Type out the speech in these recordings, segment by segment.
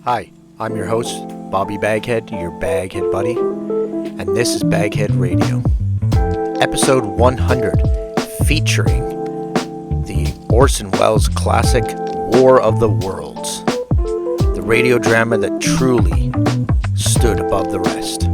Hi, I'm your host, Bobby BagHead, your BagHead buddy, and this is BagHead Radio. Episode 100, featuring the Orson Welles classic, War of the Worlds, the radio drama that truly stood above the rest.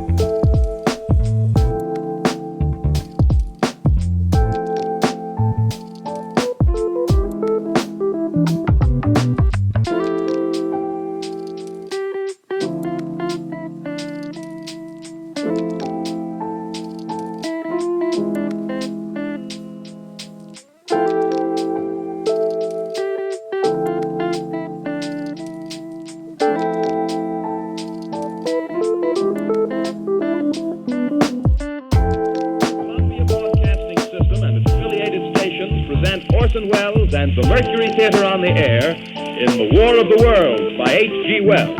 Orson Welles and the Mercury Theatre on the air in The War of the Worlds by H.G. Wells.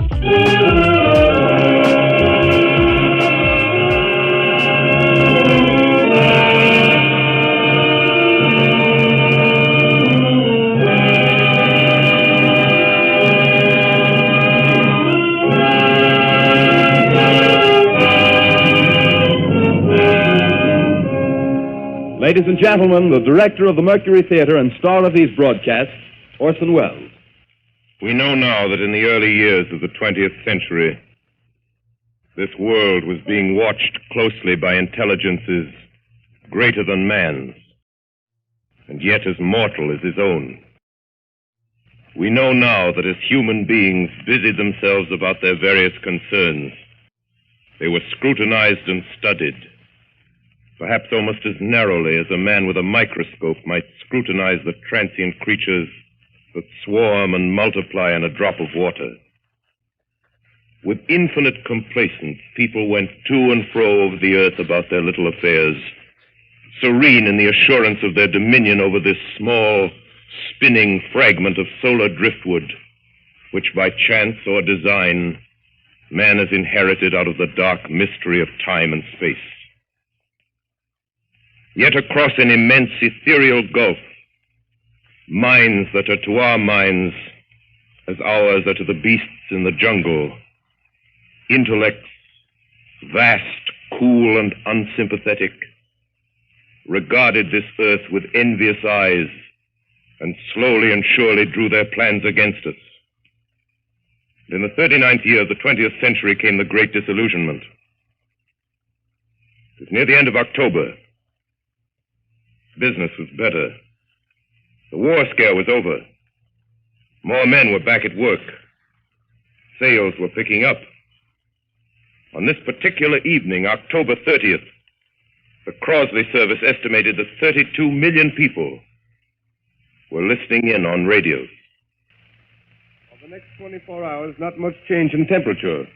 Ladies and gentlemen, the director of the Mercury Theatre and star of these broadcasts, Orson Welles. We know now that in the early years of the 20th century, this world was being watched closely by intelligences greater than man's, and yet as mortal as his own. We know now that as human beings busied themselves about their various concerns, they were scrutinized and studied, perhaps almost as narrowly as a man with a microscope might scrutinize the transient creatures that swarm and multiply in a drop of water. With infinite complacence, people went to and fro over the earth about their little affairs, serene in the assurance of their dominion over this small, spinning fragment of solar driftwood, which by chance or design, man has inherited out of the dark mystery of time and space. Yet across an immense ethereal gulf, minds that are to our minds as ours are to the beasts in the jungle, intellects vast, cool, and unsympathetic, regarded this earth with envious eyes and slowly and surely drew their plans against us. In the 39th year of the 20th century came the Great Disillusionment. It was near the end of October. Business was better. The war scare was over. More men were back at work. Sales were picking up. On this particular evening, October 30th, the Crosley service estimated that 32 million people were listening in on radio. For the next 24 hours, not much change in temperature.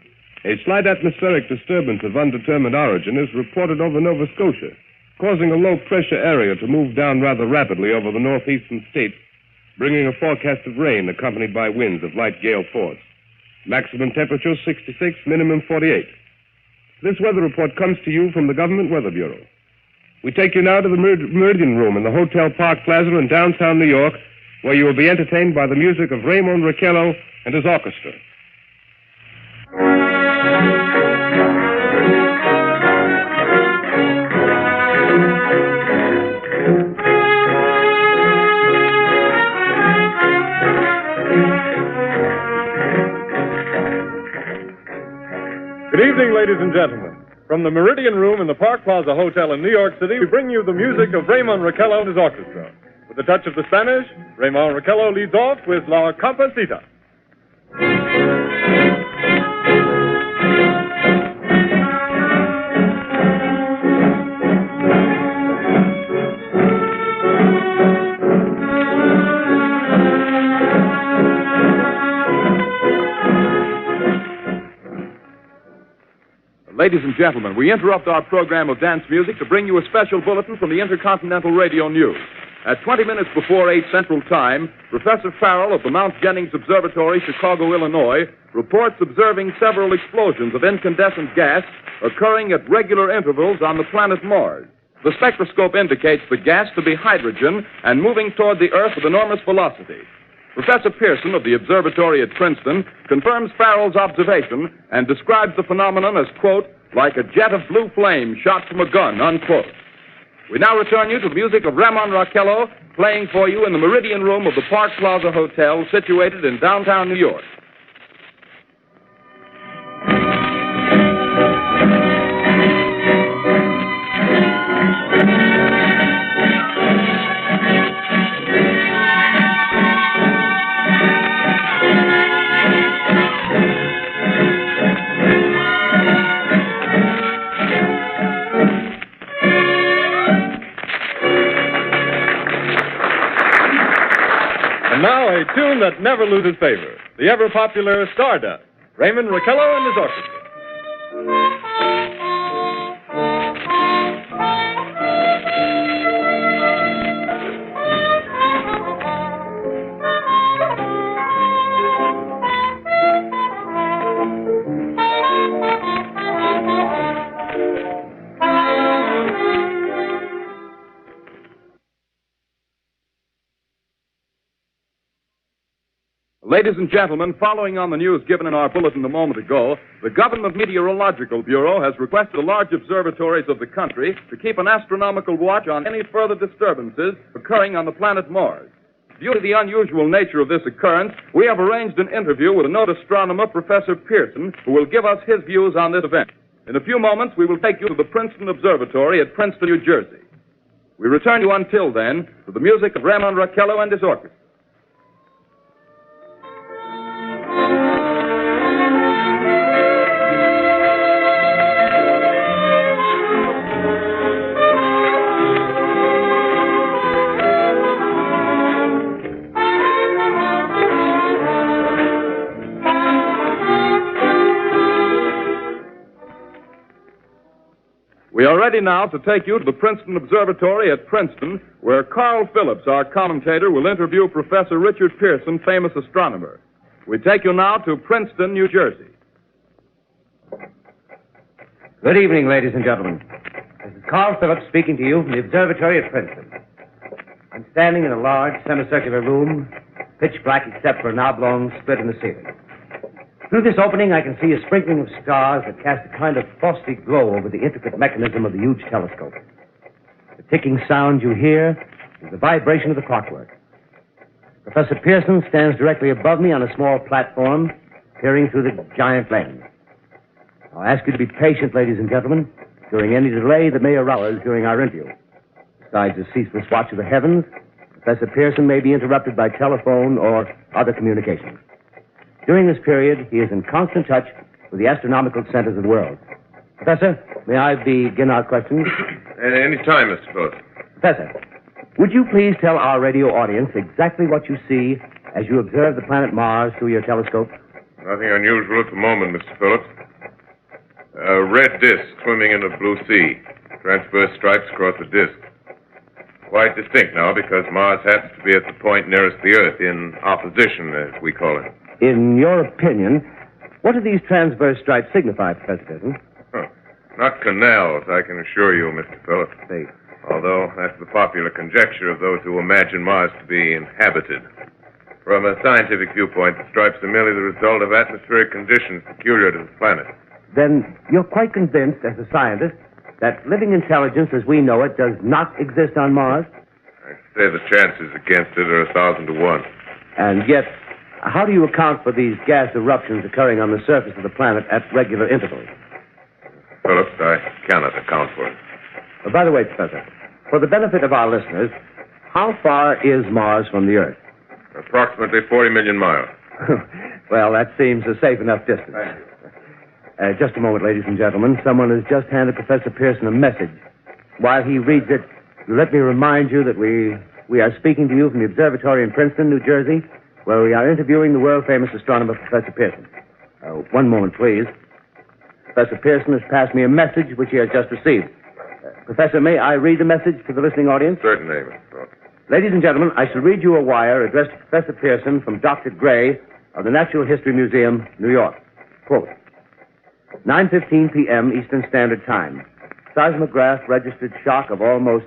A slight atmospheric disturbance of undetermined origin is reported over Nova Scotia, causing a low-pressure area to move down rather rapidly over the northeastern states, bringing a forecast of rain accompanied by winds of light gale force. Maximum temperature 66, minimum 48. This weather report comes to you from the Government Weather Bureau. We take you now to the Meridian Room in the Hotel Park Plaza in downtown New York, where you will be entertained by the music of Raymond Raquello and his orchestra. Good evening, ladies and gentlemen. From the Meridian Room in the Park Plaza Hotel in New York City, we bring you the music of Raymond Raquello and his orchestra. With a touch of the Spanish, Raymond Raquello leads off with La Comparsita. Ladies and gentlemen, we interrupt our program of dance music to bring you a special bulletin from the Intercontinental Radio News. At 20 minutes before 8 Central Time, Professor Farrell of the Mount Jennings Observatory, Chicago, Illinois, reports observing several explosions of incandescent gas occurring at regular intervals on the planet Mars. The spectroscope indicates the gas to be hydrogen and moving toward the Earth with enormous velocity. Professor Pearson of the observatory at Princeton confirms Farrell's observation and describes the phenomenon as, quote, like a jet of blue flame shot from a gun, unquote. We now return you to the music of Ramon Raquello, playing for you in the Meridian Room of the Park Plaza Hotel, situated in downtown New York. Now, a tune that never loses favor, the ever-popular Stardust, Raymond Raquello and his orchestra. Ladies and gentlemen, following on the news given in our bulletin a moment ago, the Government Meteorological Bureau has requested the large observatories of the country to keep an astronomical watch on any further disturbances occurring on the planet Mars. Due to the unusual nature of this occurrence, we have arranged an interview with a noted astronomer, Professor Pearson, who will give us his views on this event. In a few moments, we will take you to the Princeton Observatory at Princeton, New Jersey. We return you until then to the music of Ramon Raquello and his orchestra. We are ready now to take you to the Princeton Observatory at Princeton, where Carl Phillips, our commentator, will interview Professor Richard Pearson, famous astronomer. We take you now to Princeton, New Jersey. Good evening, ladies and gentlemen. This is Carl Phillips speaking to you from the observatory at Princeton. I'm standing in a large semicircular room, pitch black except for an oblong split in the ceiling. Through this opening, I can see a sprinkling of stars that cast a kind of frosty glow over the intricate mechanism of the huge telescope. The ticking sound you hear is the vibration of the clockwork. Professor Pearson stands directly above me on a small platform, peering through the giant lens. I'll ask you to be patient, ladies and gentlemen, during any delay that may arouse during our interview. Besides the ceaseless watch of the heavens, Professor Pearson may be interrupted by telephone or other communications. During this period, he is in constant touch with the astronomical centers of the world. Professor, may I begin our questions? Any time, Mr. Phillips. Professor, would you please tell our radio audience exactly what you see as you observe the planet Mars through your telescope? Nothing unusual at the moment, Mr. Phillips. A red disk swimming in a blue sea. Transverse stripes across the disk. Quite distinct now because Mars happens to be at the point nearest the Earth, in opposition, as we call it. In your opinion, what do these transverse stripes signify, Professor Pearson? Not canals, I can assure you, Mr. Phillips. They... Although that's the popular conjecture of those who imagine Mars to be inhabited. From a scientific viewpoint, the stripes are merely the result of atmospheric conditions peculiar to the planet. Then you're quite convinced, as a scientist, that living intelligence as we know it does not exist on Mars? I'd say the chances against it are 1,000 to 1. And yet, how do you account for these gas eruptions occurring on the surface of the planet at regular intervals? Phillips, I cannot account for it. By the way, Professor, for the benefit of our listeners, how far is Mars from the Earth? Approximately 40 million miles. Well, that seems a safe enough distance. Just a moment, ladies and gentlemen. Someone has just handed Professor Pearson a message. While he reads it, let me remind you that we are speaking to you from the observatory in Princeton, New Jersey, where we are interviewing the world-famous astronomer, Professor Pearson. One moment, please. Professor Pearson has passed me a message which he has just received. Professor, may I read the message to the listening audience? Certainly, Mr. Phillips. Ladies and gentlemen, I shall read you a wire addressed to Professor Pearson from Dr. Gray of the Natural History Museum, New York. Quote, 9:15 p.m. Eastern Standard Time. Seismograph registered shock of almost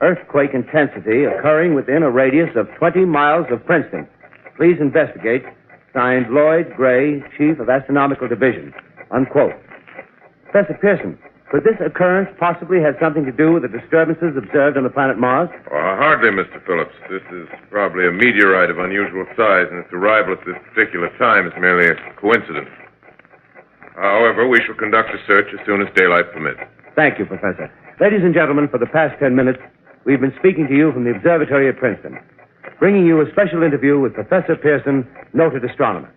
earthquake intensity occurring within a radius of 20 miles of Princeton. Please investigate. Signed, Lloyd Gray, Chief of Astronomical Division. Unquote. Professor Pearson, could this occurrence possibly have something to do with the disturbances observed on the planet Mars? Hardly, Mr. Phillips. This is probably a meteorite of unusual size, and its arrival at this particular time is merely a coincidence. However, we shall conduct a search as soon as daylight permits. Thank you, Professor. Ladies and gentlemen, for the past 10 minutes, we've been speaking to you from the observatory at Princeton, bringing you a special interview with Professor Pearson, noted astronomer.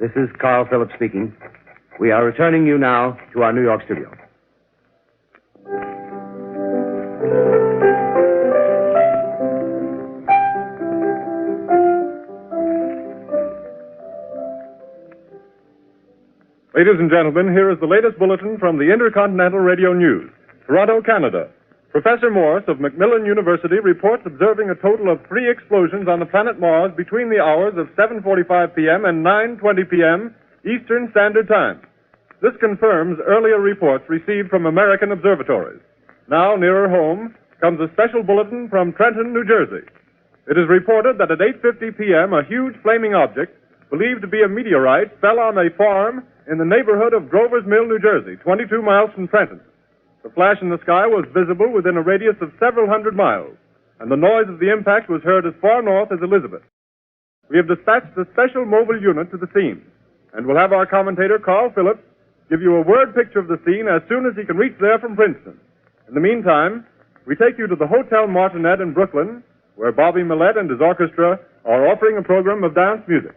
This is Carl Phillips speaking. We are returning you now to our New York studio. Ladies and gentlemen, here is the latest bulletin from the Intercontinental Radio News. Toronto, Canada. Professor Morse of Macmillan University reports observing a total of 3 explosions on the planet Mars between the hours of 7:45 p.m. and 9:20 p.m. Eastern Standard Time. This confirms earlier reports received from American observatories. Now, nearer home, comes a special bulletin from Trenton, New Jersey. It is reported that at 8:50 p.m., a huge flaming object, believed to be a meteorite, fell on a farm in the neighborhood of Grover's Mill, New Jersey, 22 miles from Trenton. The flash in the sky was visible within a radius of several hundred miles, and the noise of the impact was heard as far north as Elizabeth. We have dispatched a special mobile unit to the scene, and we'll have our commentator, Carl Phillips, give you a word picture of the scene as soon as he can reach there from Princeton. In the meantime, we take you to the Hotel Martinet in Brooklyn, where Bobby Millett and his orchestra are offering a program of dance music.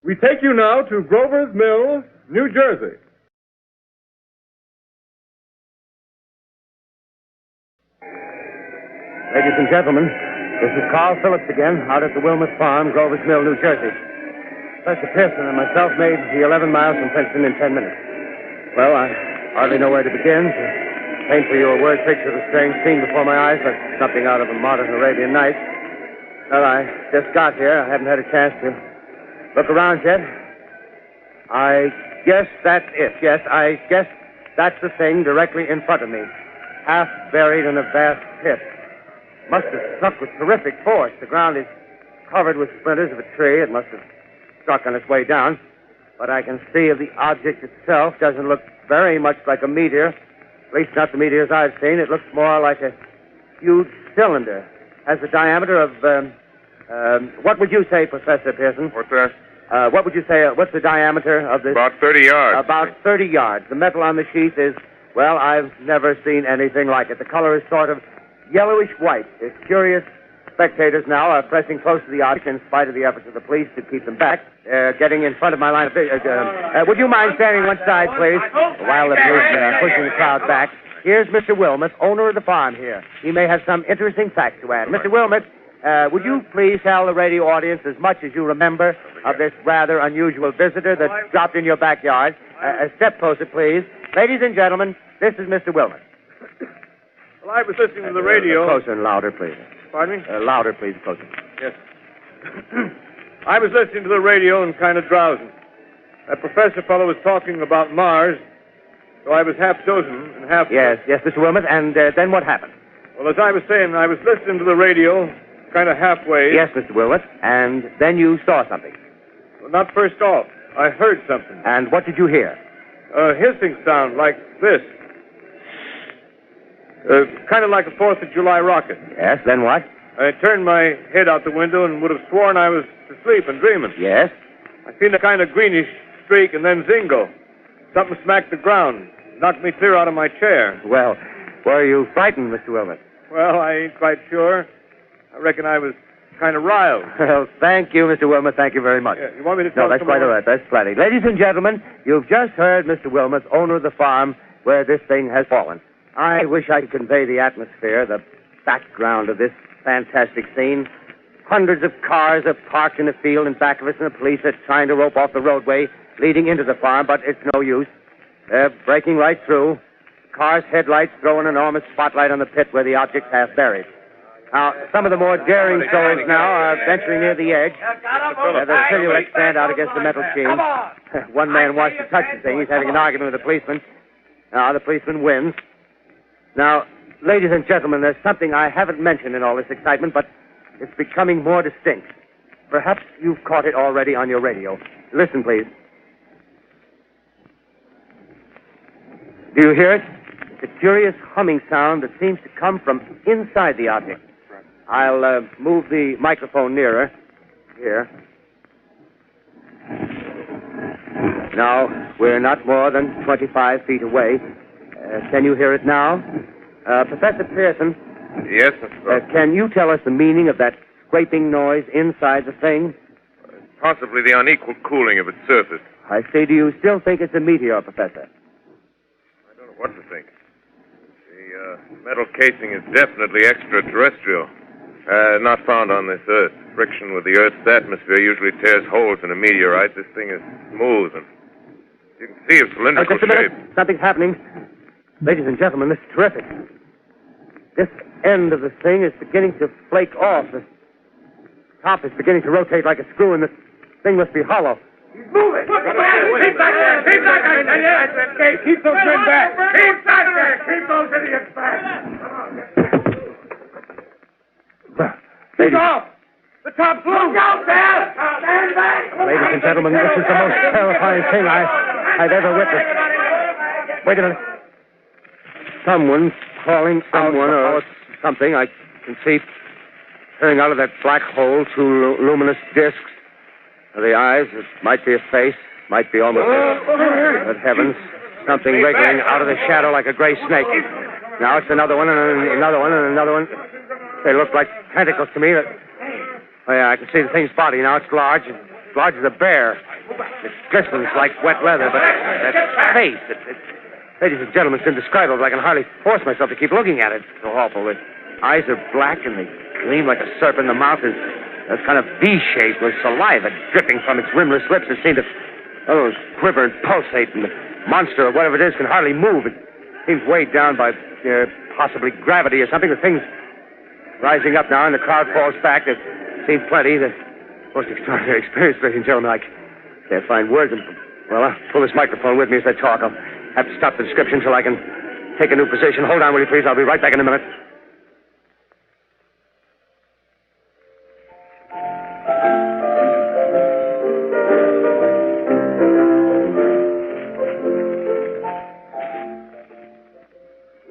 We take you now to Grover's Mill, New Jersey. Ladies and gentlemen, this is Carl Phillips again, out at the Wilmot Farm, Grover's Mill, New Jersey. Professor Pearson and myself made the 11 miles from Princeton in 10 minutes. Well, I hardly know where to begin. To paint for you a word picture of the strange scene before my eyes, like something out of a modern Arabian Night. Well, I just got here. I haven't had a chance to look around yet. I guess that's it. Yes, I guess that's the thing directly in front of me. Half buried in a vast pit. Must have struck with terrific force. The ground is covered with splinters of a tree. It must have struck on its way down. But I can see the object itself doesn't look very much like a meteor. At least not the meteors I've seen. It looks more like a huge cylinder. Has a diameter of, what would you say, Professor Pearson? What's that? What would you say, what's the diameter of this? About 30 yards. About 30 yards. The metal on the sheath is, well, I've never seen anything like it. The color is sort of yellowish white. The curious spectators now are pressing close to the object in spite of the efforts of the police to keep them back. Getting in front of my line of vision. Would you mind standing one side, please, while the police are pushing the crowd back? Here's Mr. Wilmot, owner of the farm here. He may have some interesting facts to add. Mr. Wilmot, would you please tell the radio audience as much as you remember of this rather unusual visitor that dropped in your backyard? A step closer, please. Ladies and gentlemen, this is Mr. Wilmot. Well, I was listening to the radio. Closer and louder, please. Pardon me? Louder, please, closer. Yes. I was listening to the radio and kind of drowsing. That professor fellow was talking about Mars, so I was half chosen and half... Yes, Mr. Wilmot, and then what happened? Well, as I was saying, I was listening to the radio, kind of halfway. Yes, Mr. Wilmot, and then you saw something. Well, not first off. I heard something. And what did you hear? A hissing sound like this. Kind of like a 4th of July rocket. Yes, then what? I turned my head out the window and would have sworn I was asleep and dreaming. Yes? I seen a kind of greenish streak and then zingo. Something smacked the ground, knocked me clear out of my chair. Well, were you frightened, Mr. Wilmot? Well, I ain't quite sure. I reckon I was kind of riled. Well, thank you, Mr. Wilmot. Thank you very much. Yeah, you want me to tell No, that's quite all right. That's plenty. Ladies and gentlemen, you've just heard Mr. Wilmot, owner of the farm where this thing has fallen. I wish I could convey the atmosphere, the background of this fantastic scene. Hundreds of cars are parked in the field in back of us, and the police are trying to rope off the roadway leading into the farm, but it's no use. They're breaking right through. Cars' headlights throw an enormous spotlight on the pit where the object's half buried. Now, some of the more daring souls now are venturing near the edge. Their silhouettes stand out against the metal sheen. One man wants to touch the thing. He's having an argument with the policeman. Now, the policeman wins. Now, ladies and gentlemen, there's something I haven't mentioned in all this excitement, but it's becoming more distinct. Perhaps you've caught it already on your radio. Listen, please. Do you hear it? It's a curious humming sound that seems to come from inside the object. I'll move the microphone nearer. Here. Now, we're not more than 25 feet away. Can you hear it now? Professor Pearson? Yes, Mr. Can you tell us the meaning of that scraping noise inside the thing? Possibly the unequal cooling of its surface. I say, do you still think it's a meteor, Professor? I don't know what to think. The metal casing is definitely extraterrestrial. Not found on this Earth. Friction with the Earth's atmosphere usually tears holes in a meteorite. This thing is smooth, and you can see its cylindrical just a minute. shape. Something's happening. Ladies and gentlemen, this is terrific. This end of the thing is beginning to flake off. The top is beginning to rotate like a screw, and the thing must be hollow. He's moving! Keep back there! Keep back there! Keep those men back! Keep back there! Keep those idiots back! He's off! The top's loose! Look out there! Stand back! Ladies and gentlemen, this is the most terrifying thing I've ever witnessed. Wait a minute. Someone's calling someone or something. I can see peering out of that black hole two luminous discs. The eyes, it might be a face, might be almost but heavens, something wriggling out of the shadow like a gray snake. Now it's another one, and another one, and another one. They look like tentacles to me. Oh, yeah, I can see the thing's body now. It's large as a bear. It glistens like wet leather, but that face, ladies and gentlemen, it's indescribable. I can hardly force myself to keep looking at it. It's so awful. The eyes are black, and they gleam like a serpent. The mouth is kind of V-shaped with saliva dripping from its rimless lips. It seems to quiver and pulsate, and the monster, or whatever it is, can hardly move. It seems weighed down by possibly gravity or something. The thing's rising up now, and the crowd falls back. There seems plenty. The most extraordinary experience, ladies and gentlemen. I can't find words. Well, I'll pull this microphone with me as I talk. I'll have to stop the description until I can take a new position. Hold on, will you, please? I'll be right back in a minute.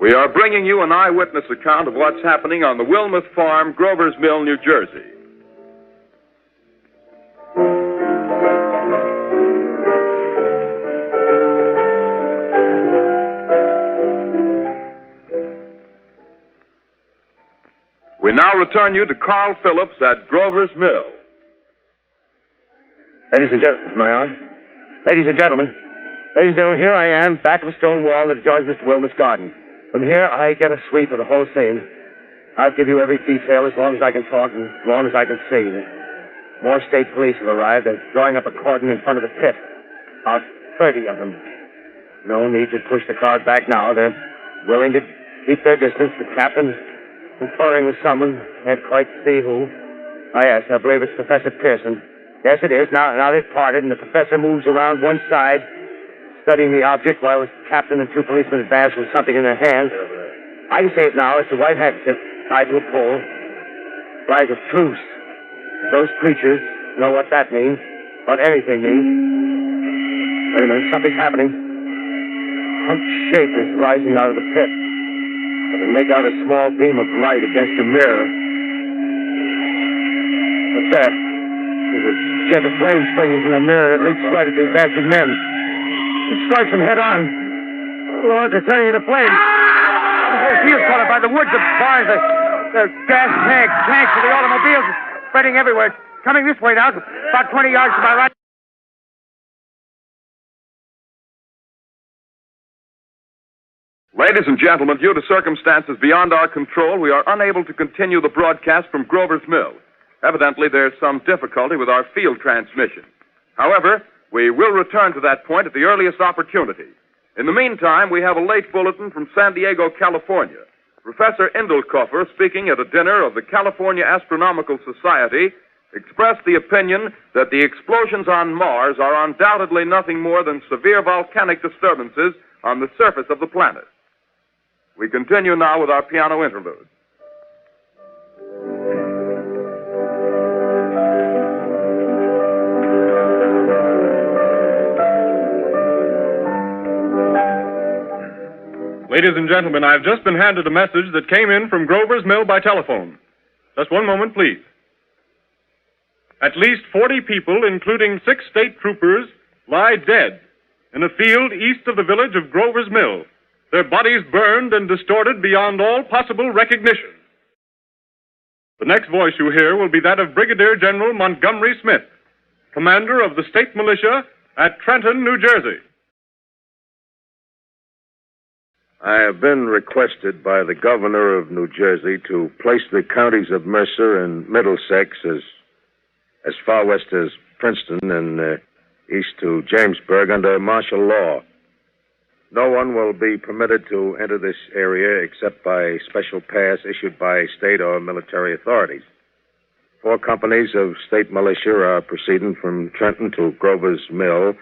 We are bringing you an eyewitness account of what's happening on the Wilmuth Farm, Grover's Mill, New Jersey. We now return you to Carl Phillips at Grover's Mill. Ladies and gentlemen, am I on? Ladies and gentlemen, here I am, back of a stone wall that adjoins Mr. Wilmuth's garden. From here, I get a sweep of the whole scene. I'll give you every detail as long as I can talk and as long as I can see. More state police have arrived. They're drawing up a cordon in front of the pit. About 30 of them. No need to push the crowd back now. They're willing to keep their distance. The captain's conferring with someone. Can't quite see who. Oh, yes, I believe it's Professor Pearson. Yes, it is. Now they've parted, and the professor moves around one side, studying the object while his captain and two policemen advance with something in their hands. I can see it now. It's a white handkerchief tied to a pole. Flag of truce. Those creatures know what that means, what anything means. Wait a minute, something's happening. Humped shape is rising out of the pit. I can make out a small beam of light against a mirror. What's that? There's a jet of flame springing from the mirror that leaps right at the advancing men. It strikes them head on. Oh, Lord, they're turning into flames. The whole field's caught up by the woods, the barns, the gas tanks of the automobiles spreading everywhere. It's coming this way now, about 20 yards to my right. Ladies and gentlemen, due to circumstances beyond our control, we are unable to continue the broadcast from Grover's Mill. Evidently, there's some difficulty with our field transmission. However, we will return to that point at the earliest opportunity. In the meantime, we have a late bulletin from San Diego, California. Professor Indelkoffer, speaking at a dinner of the California Astronomical Society, expressed the opinion that the explosions on Mars are undoubtedly nothing more than severe volcanic disturbances on the surface of the planet. We continue now with our piano interlude. Ladies and gentlemen, I've just been handed a message that came in from Grover's Mill by telephone. Just one moment, please. At least 40 people, including 6 state troopers, lie dead in a field east of the village of Grover's Mill, their bodies burned and distorted beyond all possible recognition. The next voice you hear will be that of Brigadier General Montgomery Smith, commander of the state militia at Trenton, New Jersey. I have been requested by the governor of New Jersey to place the counties of Mercer and Middlesex as far west as Princeton and east to Jamesburg under martial law. No one will be permitted to enter this area except by special pass issued by state or military authorities. 4 companies of state militia are proceeding from Trenton to Grover's Mill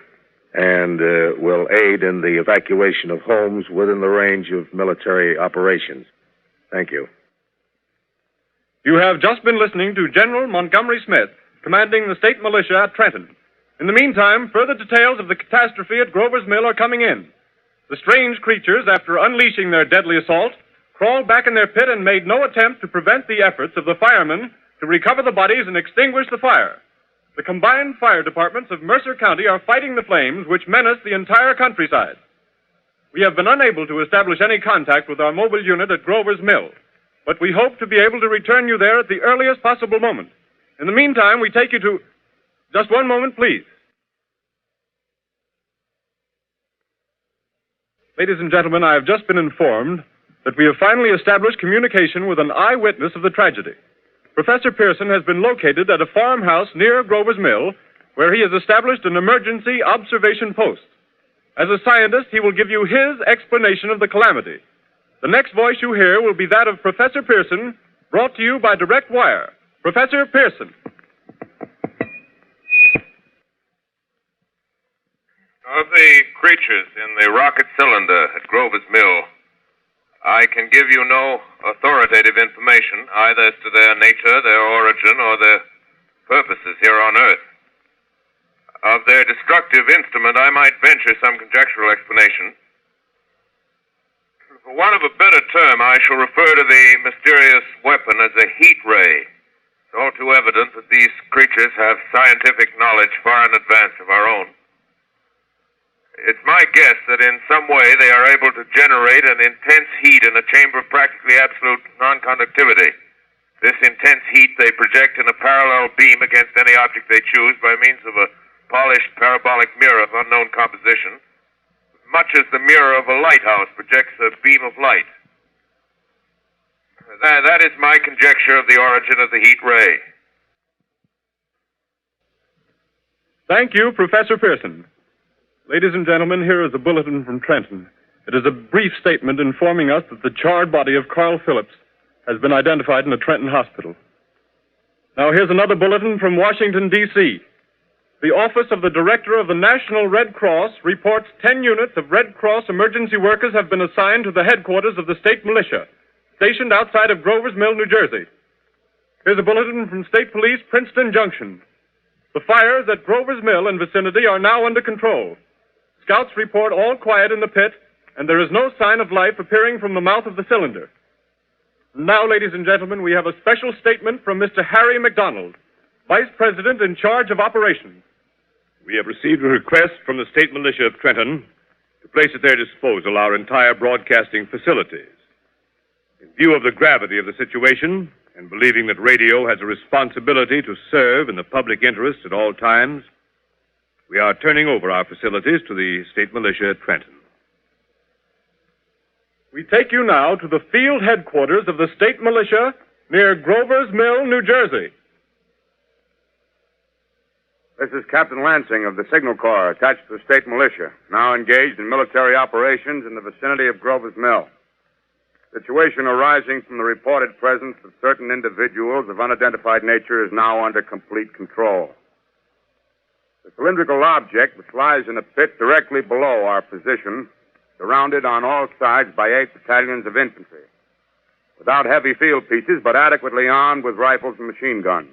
and will aid in the evacuation of homes within the range of military operations. Thank you. You have just been listening to General Montgomery Smith, commanding the state militia at Trenton. In the meantime, further details of the catastrophe at Grover's Mill are coming in. The strange creatures, after unleashing their deadly assault, crawled back in their pit and made no attempt to prevent the efforts of the firemen to recover the bodies and extinguish the fire. The combined fire departments of Mercer County are fighting the flames which menace the entire countryside. We have been unable to establish any contact with our mobile unit at Grover's Mill, but we hope to be able to return you there at the earliest possible moment. In the meantime, we take you to... Just one moment, please. Ladies and gentlemen, I have just been informed that we have finally established communication with an eyewitness of the tragedy. Professor Pearson has been located at a farmhouse near Grover's Mill, where he has established an emergency observation post. As a scientist, he will give you his explanation of the calamity. The next voice you hear will be that of Professor Pearson, brought to you by direct wire. Professor Pearson. Of the creatures in the rocket cylinder at Grover's Mill, I can give you no authoritative information either as to their nature, their origin, or their purposes here on Earth. Of their destructive instrument, I might venture some conjectural explanation. For want of a better term, I shall refer to the mysterious weapon as a heat ray. It's all too evident that these creatures have scientific knowledge far in advance of our own. It's my guess that in some way they are able to generate an intense heat in a chamber of practically absolute non-conductivity. This intense heat they project in a parallel beam against any object they choose by means of a polished parabolic mirror of unknown composition, much as the mirror of a lighthouse projects a beam of light. That is my conjecture of the origin of the heat ray. Thank you, Professor Pearson. Ladies and gentlemen, here is a bulletin from Trenton. It is a brief statement informing us that the charred body of Carl Phillips has been identified in a Trenton hospital. Now here's another bulletin from Washington, D.C. The Office of the Director of the National Red Cross reports 10 units of Red Cross emergency workers have been assigned to the headquarters of the state militia, stationed outside of Grover's Mill, New Jersey. Here's a bulletin from State Police, Princeton Junction. The fires at Grover's Mill and vicinity are now under control. Scouts report all quiet in the pit, and there is no sign of life appearing from the mouth of the cylinder. Now, ladies and gentlemen, we have a special statement from Mr. Harry McDonald, Vice President in charge of operations. We have received a request from the state militia of Trenton to place at their disposal our entire broadcasting facilities. In view of the gravity of the situation, and believing that radio has a responsibility to serve in the public interest at all times, we are turning over our facilities to the state militia at Trenton. We take you now to the field headquarters of the state militia near Grover's Mill, New Jersey. This is Captain Lansing of the Signal Corps, attached to the state militia, now engaged in military operations in the vicinity of Grover's Mill. Situation arising from the reported presence of certain individuals of unidentified nature is now under complete control. The cylindrical object, which lies in a pit directly below our position, surrounded on all sides by 8 battalions of infantry, without heavy field pieces, but adequately armed with rifles and machine guns.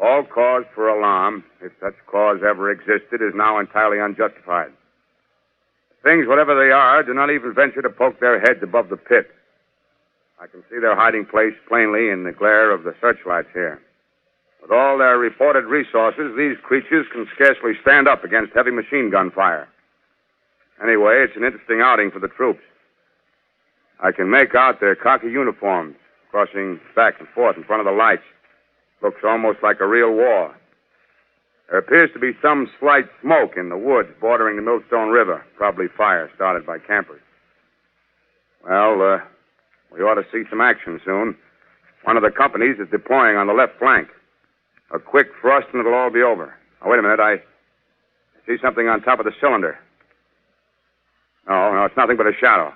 All cause for alarm, if such cause ever existed, is now entirely unjustified. Things, whatever they are, do not even venture to poke their heads above the pit. I can see their hiding place plainly in the glare of the searchlights here. With all their reported resources, these creatures can scarcely stand up against heavy machine gun fire. Anyway, it's an interesting outing for the troops. I can make out their khaki uniforms crossing back and forth in front of the lights. Looks almost like a real war. There appears to be some slight smoke in the woods bordering the Millstone River. Probably fire started by campers. Well, we ought to see some action soon. One of the companies is deploying on the left flank. A quick thrust and it'll all be over. Now, wait a minute. I see something on top of the cylinder. No, it's nothing but a shadow.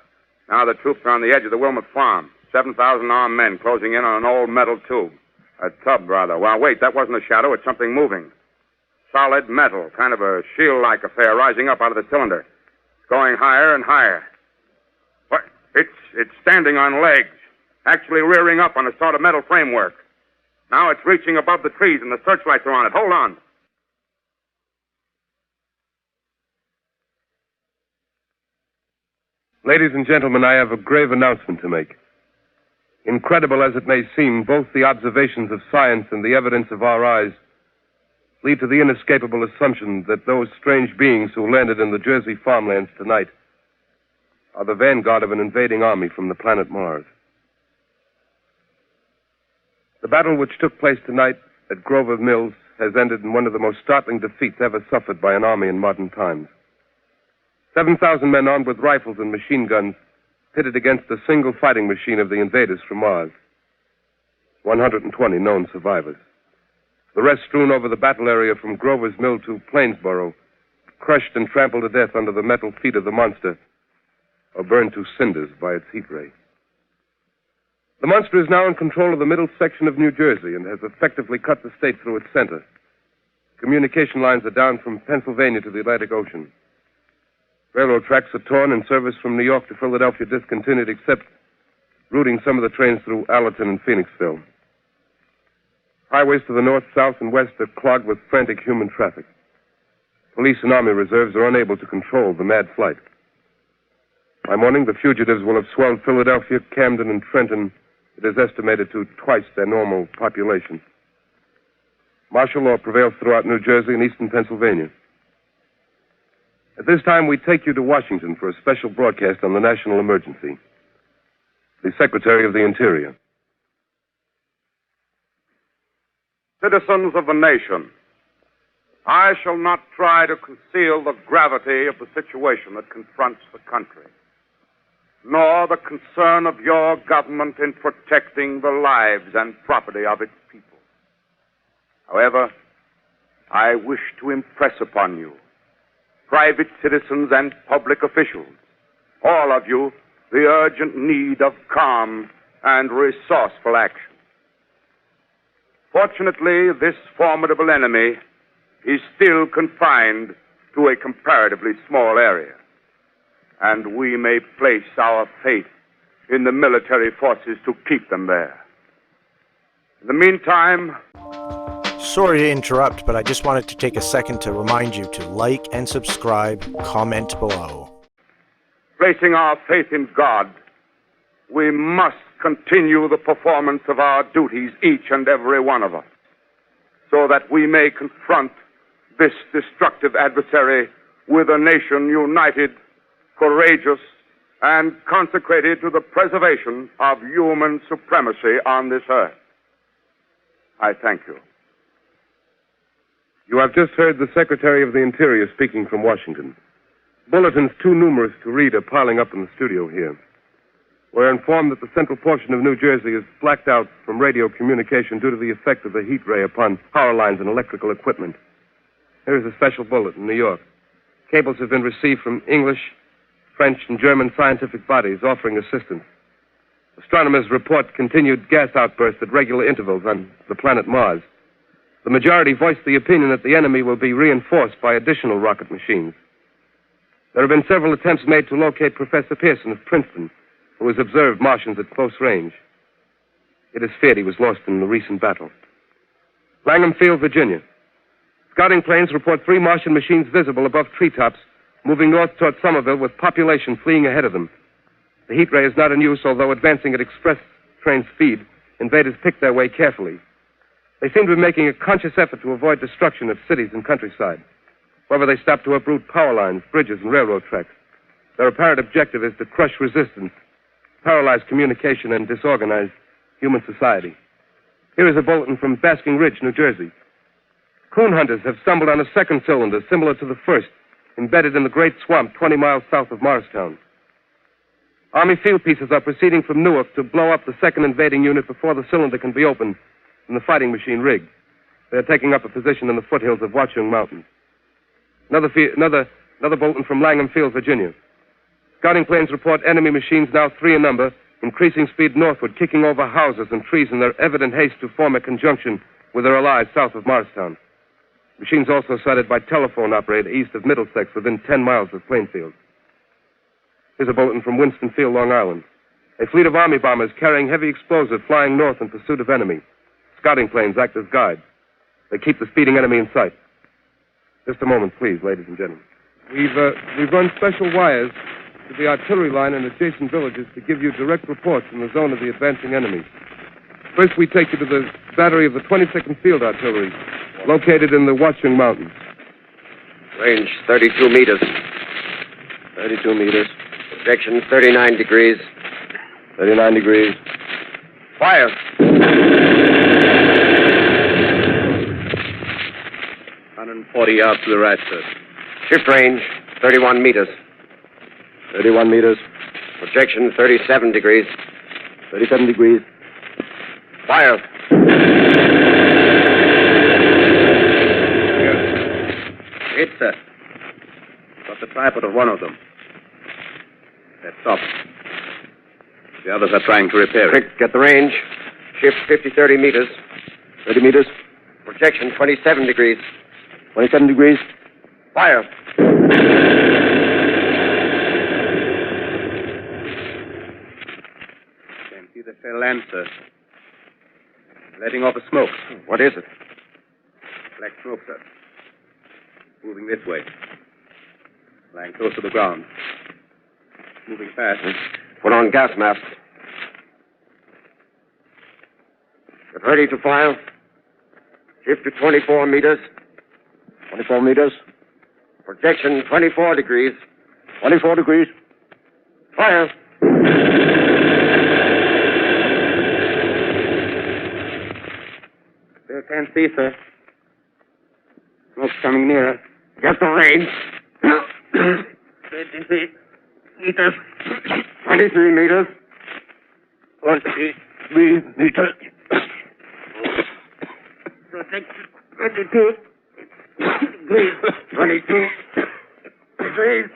Now the troops are on the edge of the Wilmot Farm. 7,000 armed men closing in on an old metal tube. A tub, rather. Well, wait, that wasn't a shadow. It's something moving. Solid metal, kind of a shield-like affair rising up out of the cylinder. It's going higher and higher. What? It's standing on legs, actually rearing up on a sort of metal framework. Now it's reaching above the trees and the searchlights are on it. Hold on. Ladies and gentlemen, I have a grave announcement to make. Incredible as it may seem, both the observations of science and the evidence of our eyes lead to the inescapable assumption that those strange beings who landed in the Jersey farmlands tonight are the vanguard of an invading army from the planet Mars. The battle which took place tonight at Grover Mills has ended in one of the most startling defeats ever suffered by an army in modern times. 7,000 men armed with rifles and machine guns pitted against the single fighting machine of the invaders from Mars. 120 known survivors. The rest strewn over the battle area from Grover's Mill to Plainsboro, crushed and trampled to death under the metal feet of the monster, or burned to cinders by its heat ray. The monster is now in control of the middle section of New Jersey and has effectively cut the state through its center. Communication lines are down from Pennsylvania to the Atlantic Ocean. Railroad tracks are torn and service from New York to Philadelphia discontinued, except routing some of the trains through Allerton and Phoenixville. Highways to the north, south, and west are clogged with frantic human traffic. Police and army reserves are unable to control the mad flight. By morning, the fugitives will have swelled Philadelphia, Camden, and Trenton, it is estimated, to twice their normal population. Martial law prevails throughout New Jersey and eastern Pennsylvania. At this time, we take you to Washington for a special broadcast on the national emergency. The Secretary of the Interior. Citizens of the nation, I shall not try to conceal the gravity of the situation that confronts the country, nor the concern of your government in protecting the lives and property of its people. However, I wish to impress upon you, private citizens and public officials, all of you, the urgent need of calm and resourceful action. Fortunately, this formidable enemy is still confined to a comparatively small area, and we may place our faith in the military forces to keep them there. In the meantime... Sorry to interrupt, but I just wanted to take a second to remind you to like and subscribe, comment below. Placing our faith in God, we must continue the performance of our duties, each and every one of us, so that we may confront this destructive adversary with a nation united, courageous, and consecrated to the preservation of human supremacy on this earth. I thank you. You have just heard the Secretary of the Interior speaking from Washington. Bulletins too numerous to read are piling up in the studio here. We're informed that the central portion of New Jersey is blacked out from radio communication due to the effect of the heat ray upon power lines and electrical equipment. Here is a special bulletin, New York. Cables have been received from English, French, and German scientific bodies offering assistance. Astronomers report continued gas outbursts at regular intervals on the planet Mars. The majority voiced the opinion that the enemy will be reinforced by additional rocket machines. There have been several attempts made to locate Professor Pearson of Princeton, who has observed Martians at close range. It is feared he was lost in the recent battle. Langham Field, Virginia. Scouting planes report 3 Martian machines visible above treetops, moving north toward Somerville with population fleeing ahead of them. The heat ray is not in use, although advancing at express train speed, invaders pick their way carefully. They seem to be making a conscious effort to avoid destruction of cities and countryside. However, they stop to uproot power lines, bridges, and railroad tracks. Their apparent objective is to crush resistance, paralyze communication, and disorganize human society. Here is a bulletin from Basking Ridge, New Jersey. Coon hunters have stumbled on a second cylinder similar to the first, embedded in the great swamp 20 miles south of Morristown. Army field pieces are proceeding from Newark to blow up the second invading unit before the cylinder can be opened and the fighting machine rigged. They are taking up a position in the foothills of Watchung Mountain. Another bulletin from Langham Field, Virginia. Scouting planes report enemy machines, now 3 in number, increasing speed northward, kicking over houses and trees in their evident haste to form a conjunction with their allies south of Morristown. Machines also sighted by telephone operator east of Middlesex within 10 miles of Plainfield. Here's a bulletin from Winston Field, Long Island. A fleet of Army bombers carrying heavy explosive flying north in pursuit of enemy. Scouting planes act as guides. They keep the speeding enemy in sight. Just a moment, please, ladies and gentlemen. We've run special wires to the artillery line in adjacent villages to give you direct reports in the zone of the advancing enemy. First, we take you to the battery of the 22nd Field Artillery, located in the Watchung Mountains. Range 32 meters. 32 meters. Projection 39 degrees. 39 degrees. Fire. 140 yards to the right, sir. Shift range 31 meters. 31 meters. Projection 37 degrees. 37 degrees. Fire. Hit, sir. Got the tripod of one of them. That's off. The others are trying to repair it. Quick, get the range. Shift 30 meters. 30 meters. Projection 27 degrees. 27 degrees. Fire. Can't see the shell land, sir. Letting off a smoke. What is it? Black smoke, sir. Moving this way. Lying close to the ground. Moving fast. Put on gas masks. Get ready to fire. Shift to 24 meters. 24 meters. Projection 24 degrees. 24 degrees. Fire. Still can't see, sir. Smoke's coming nearer. Get the range. 23 meters. 23 meters. 23 meters. Projection 22. 22 degrees.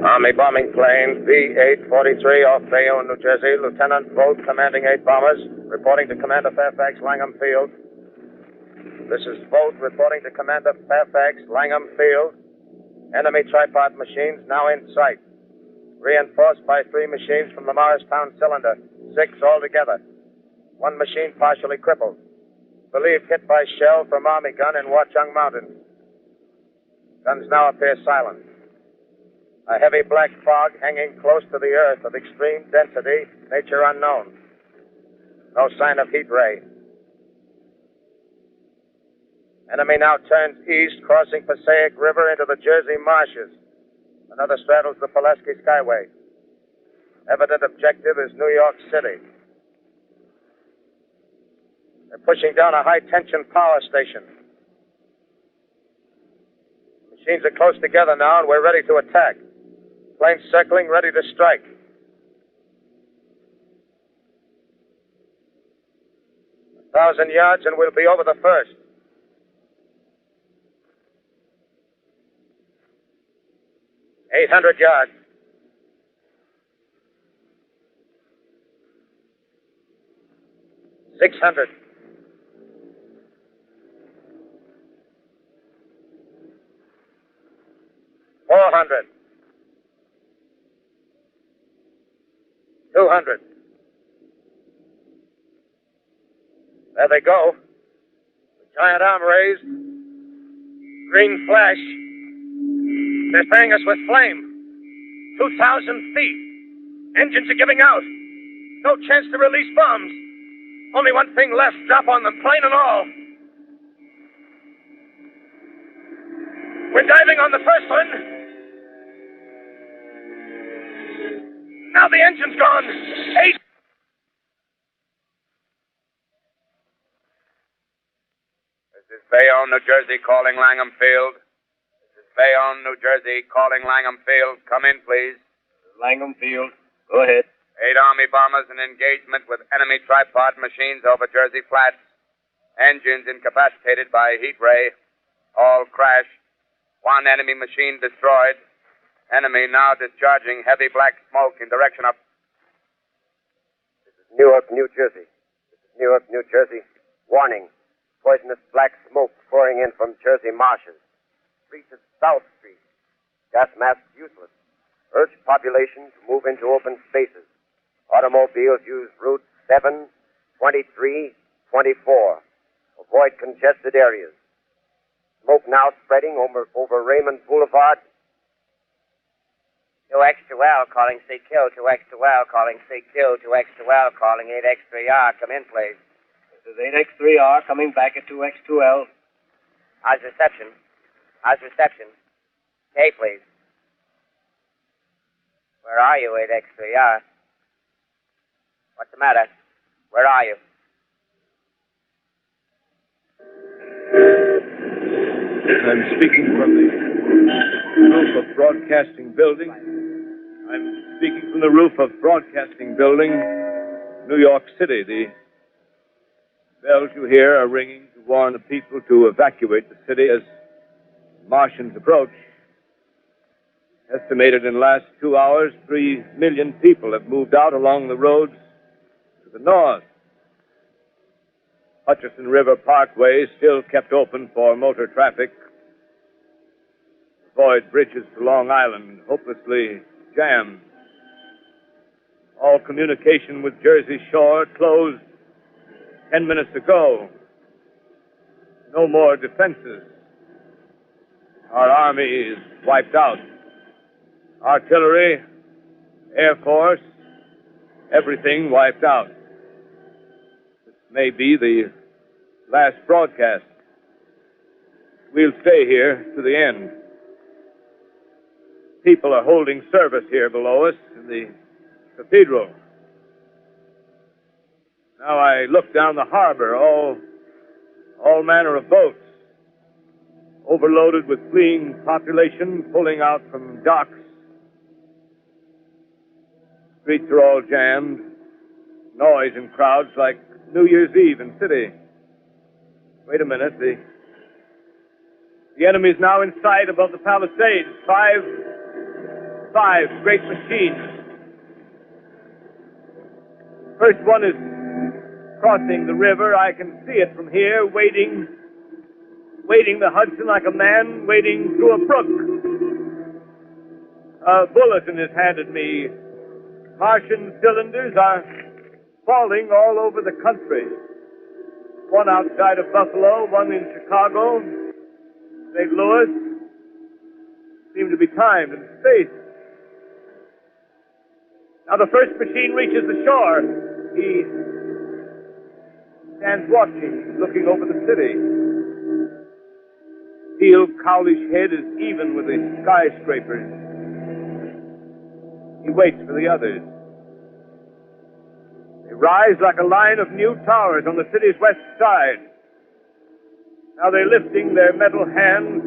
Army bombing plane B-843 off Bayonne, New Jersey. Lieutenant Vogt, commanding 8 bombers, reporting to Commander Fairfax, Langham Field. This is Vogt reporting to Commander Fairfax, Langham Field. Enemy tripod machines now in sight. Reinforced by 3 machines from the Morristown cylinder. 6 altogether. 1 machine partially crippled. Believed hit by shell from Army gun in Watchung Mountain. Guns now appear silent. A heavy black fog hanging close to the earth of extreme density, nature unknown. No sign of heat ray. Enemy now turns east, crossing Passaic River into the Jersey marshes. Another straddles the Pulaski Skyway. Evident objective is New York City. They're pushing down a high-tension power station. Machines are close together now, and we're ready to attack. Planes circling, ready to strike. A 1,000 yards and we'll be over the first. $800 yards. $600. $400. $200. There they go. The giant arm raised. Green flash. They're spraying us with flame. 2,000 feet. Engines are giving out. No chance to release bombs. Only one thing left. Drop on them, plane and all. We're diving on the first one. Now the engine's gone. 8. This is Bayonne, New Jersey, calling Langham Field. This is Bayonne, New Jersey, calling Langham Field. Come in, please. Langham Field. Go ahead. 8 Army bombers in engagement with enemy tripod machines over Jersey Flats. Engines incapacitated by heat ray. All crashed. 1 enemy machine destroyed. Enemy now discharging heavy black smoke in direction of... This is Newark, New Jersey. This is Newark, New Jersey. Warning. Poisonous black smoke pouring in from Jersey marshes. Reaches South Street. Gas masks useless. Urge population to move into open spaces. Automobiles use routes 7, 23, 24. Avoid congested areas. Smoke now spreading over Raymond Boulevard. 2X2L calling CQ, 2X2L calling CQ, 2X2L calling 8X3R. Come in, please. This is 8X3R coming back at 2X2L. How's reception? How's reception? K, please. Where are you, 8X3R? What's the matter? Where are you? I'm speaking from the roof of Broadcasting Building. I'm speaking from the roof of Broadcasting Building, New York City. The bells you hear are ringing to warn the people to evacuate the city as Martians approach. Estimated in the last 2 hours, 3 million people have moved out along the roads to the north. Hutchison River Parkway is still kept open for motor traffic. Avoid bridges to Long Island, hopelessly jammed. All communication with Jersey Shore closed 10 minutes ago. No more defenses. Our army is wiped out. Artillery, Air Force, everything wiped out. This may be the last broadcast. We'll stay here to the end. People are holding service here below us in the cathedral. Now I look down the harbor, all manner of boats, overloaded with fleeing population pulling out from docks. Streets are all jammed. Noise and crowds like New Year's Eve in city. Wait a minute. The enemy's now in sight above the Palisades. Five great machines. First one is crossing the river. I can see it from here, wading the Hudson like a man wading through a brook. A bulletin is handed me. Martian cylinders are falling all over the country. One outside of Buffalo, one in Chicago, St. Louis. Seem to be timed and spaced. Now the first machine reaches the shore. He stands watching, looking over the city. Steel Cowlish head is even with the skyscrapers. He waits for the others. They rise like a line of new towers on the city's west side. Now they're lifting their metal hands.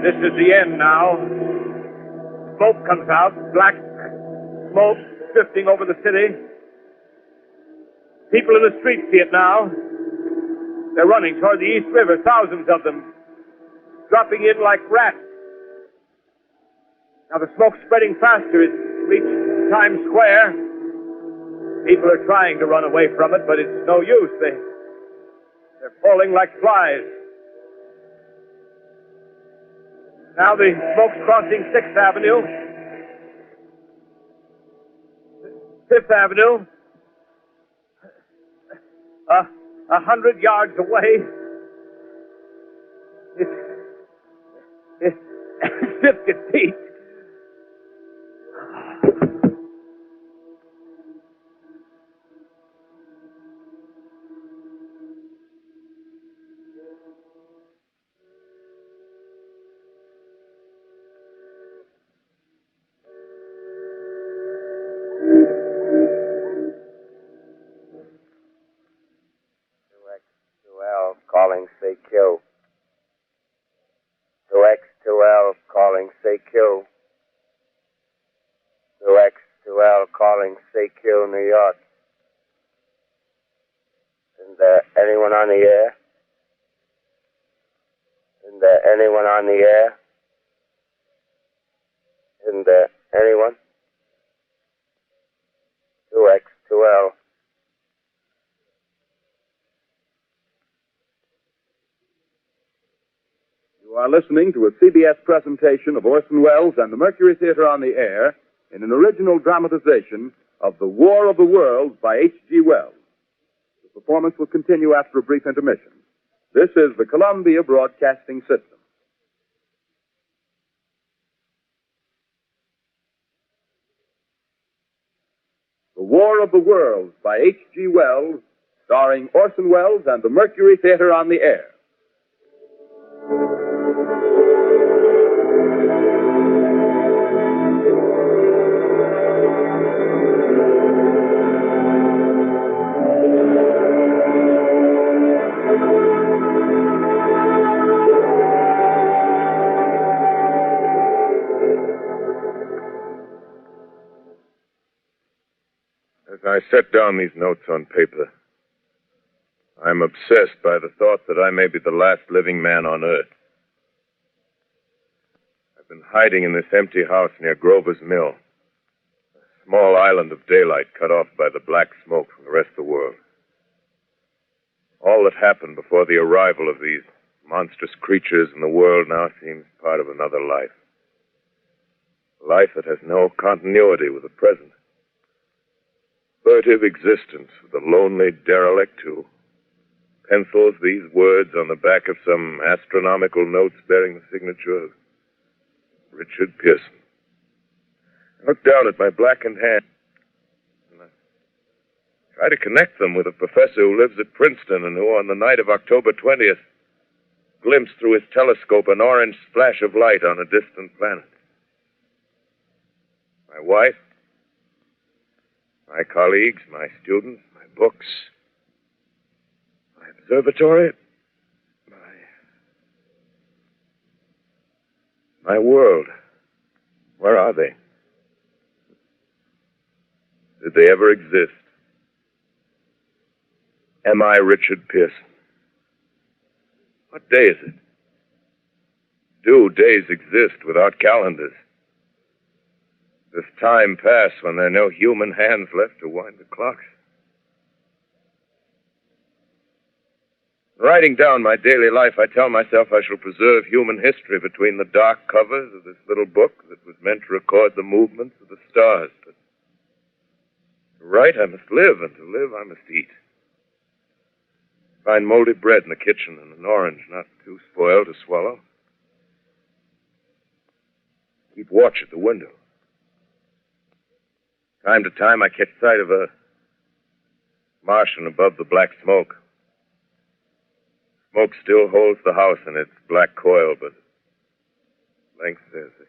This is the end now. Smoke comes out, black smoke drifting over the city. People in the streets see it now. They're running toward the East River, thousands of them, dropping in like rats. Now the smoke's spreading faster. It's reached Times Square. People are trying to run away from it, but it's no use. They're falling like flies. Now the smoke's crossing 6th Avenue. 5th Avenue. 100 yards away. It's 50 feet. Calling CQ. 2X2L calling CQ. 2X2L calling CQ, New York. Isn't there anyone on the air? Isn't there anyone on the air? Isn't there anyone? 2X2L. You are listening to a CBS presentation of Orson Welles and the Mercury Theatre on the Air in an original dramatization of The War of the Worlds by H.G. Wells. The performance will continue after a brief intermission. This is the Columbia Broadcasting System. The War of the Worlds by H.G. Wells, starring Orson Welles and the Mercury Theatre on the Air. As I set down these notes on paper, I'm obsessed by the thought that I may be the last living man on Earth. I've been hiding in this empty house near Grover's Mill, a small island of daylight cut off by the black smoke from the rest of the world. All that happened before the arrival of these monstrous creatures in the world now seems part of another life. A life that has no continuity with the present. Furtive existence with a lonely derelict who pencils these words on the back of some astronomical notes bearing the signature of Richard Pearson. I look down at my blackened hand and I try to connect them with a professor who lives at Princeton and who, on the night of October 20th, glimpsed through his telescope an orange splash of light on a distant planet. My wife, my colleagues, my students, my books, my observatory, my world. Where are they? Did they ever exist? Am I Richard Pearson? What day is it? Do days exist without calendars? Does time pass when there are no human hands left to wind the clocks? Writing down my daily life, I tell myself I shall preserve human history between the dark covers of this little book that was meant to record the movements of the stars. But to write, I must live, and to live, I must eat. Find moldy bread in the kitchen and an orange not too spoiled to swallow. Keep watch at the window. Time to time, I catch sight of a Martian above the black smoke. Smoke still holds the house in its black coil, but at length there's a